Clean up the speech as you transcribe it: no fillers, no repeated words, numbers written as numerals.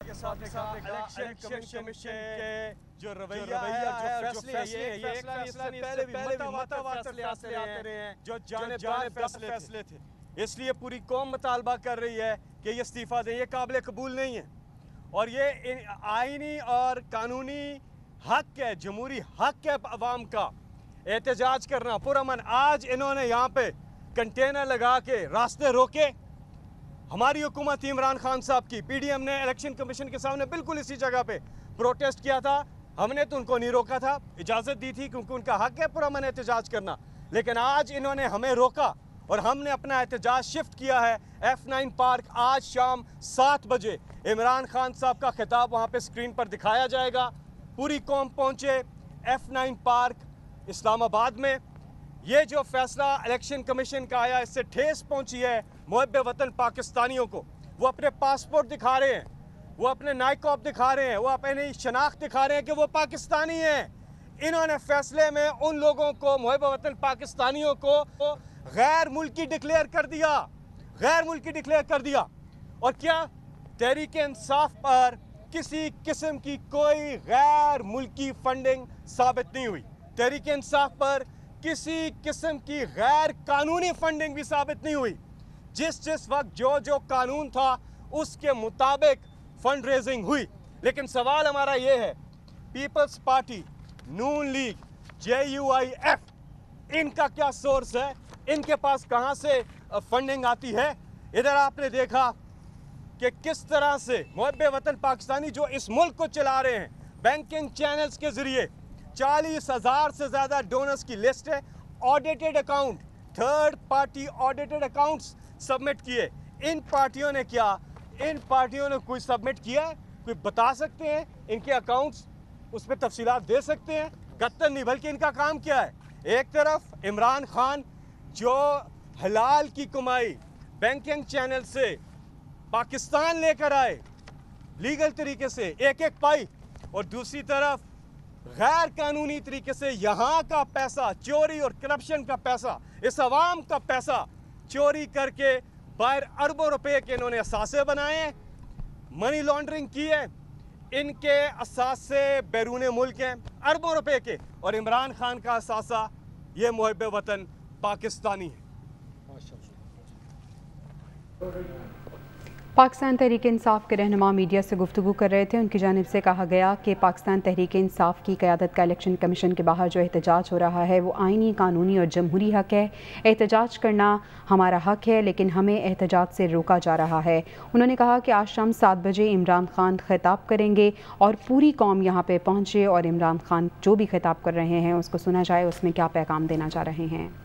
Election commission के जो रवैया है, जो फैसले हैं, ये फैसला नहीं, पहले भी मतवातर फैसले आते रहे हैं जो जानिब फैसले थे। इसलिए पूरी कौम मुतालबा कर रही है कि ये इस्तीफा दें। ये काबिल कबूल नहीं है और ये आईनी और कानूनी हक है, जमहूरी हक है अवाम का एहतजाज करना पुरअमन। आज इन्होंने यहाँ पे कंटेनर लगा के रास्ते रोके। हमारी हुकूमत इमरान खान साहब की, पीडीएम ने इलेक्शन कमीशन के सामने बिल्कुल इसी जगह पे प्रोटेस्ट किया था। हमने तो उनको नहीं रोका था, इजाज़त दी थी क्योंकि उनका हक है पुरअमन एहतजाज करना। लेकिन आज इन्होंने हमें रोका और हमने अपना एहतजाज शिफ्ट किया है F9 पार्क। आज शाम 7 बजे इमरान खान साहब का खिताब वहाँ पे स्क्रीन पर दिखाया जाएगा। पूरी कौम पहुँचे F9 पार्क इस्लामाबाद में। ये जो फैसला इलेक्शन कमीशन का आया, इससे ठेस पहुंची है मुहब्बे वतन पाकिस्तानियों को। वो अपने पासपोर्ट दिखा रहे हैं, वो अपने नाइकॉब दिखा रहे हैं, वो अपनी शनाख्त दिखा रहे हैं कि वो पाकिस्तानी हैं। इन्होंने फैसले में उन लोगों को, मुहब्बे वतन पाकिस्तानियों को गैर मुल्की डिक्लेयर कर दिया, गैर मुल्की डिक्लेयर कर दिया। और क्या तहरीक इंसाफ पर किसी किस्म की कोई गैर मुल्की फंडिंग साबित नहीं हुई। तहरीक इंसाफ पर किसी किस्म की गैर कानूनी फंडिंग भी साबित नहीं हुई। जिस वक्त जो कानून था उसके मुताबिक फंड रेजिंग हुई। लेकिन सवाल हमारा ये है, पीपल्स पार्टी, नून लीग, JUIF, इनका क्या सोर्स है? इनके पास कहां से फंडिंग आती है? इधर आपने देखा कि किस तरह से मुहब्बे वतन पाकिस्तानी जो इस मुल्क को चला रहे हैं, बैंकिंग चैनल्स के जरिए 40,000 से ज़्यादा डोनर्स की लिस्ट है। Audited account, third party audited accounts submit किए। इन पार्टियों ने क्या, इन पार्टियों ने कोई सबमिट किया है? कोई बता सकते हैं इनके अकाउंट्स? उस पर तफसीलात दे सकते हैं? कत्तन नहीं, बल्कि इनका काम क्या है? एक तरफ इमरान खान जो हलाल की कमाई बैंकिंग चैनल से पाकिस्तान लेकर आए लीगल तरीके से एक एक पाई, और दूसरी तरफ गैर कानूनी तरीके से यहाँ का पैसा चोरी और करप्शन का पैसा, इस अवाम का पैसा चोरी करके बाहर अरबों रुपए के इन्होंने असासे बनाए हैं, मनी लॉन्ड्रिंग की है। इनके असासे बैरून मुल्क हैं अरबों रुपए के, और इमरान खान का असासा ये मुहब्बे वतन पाकिस्तानी है। पाकिस्तान तहरीक इंसाफ के रहनुमा मीडिया से गुफ्तगू कर रहे थे। उनकी जानिब से कहा गया कि पाकिस्तान तहरीक इंसाफ की क़यादत का इलेक्शन कमीशन के बाहर जो एहतजाज हो रहा है वो आइनी, कानूनी और जमहूरी हक है। एहतजाज करना हमारा हक है, लेकिन हमें एहतजाज से रोका जा रहा है। उन्होंने कहा कि आज शाम 7 बजे इमरान खान खिताब करेंगे और पूरी कौम यहाँ पर पहुँचे और इमरान खान जो भी खिताब कर रहे हैं उसको सुना जाए, उसमें क्या पैगाम देना चाह रहे हैं।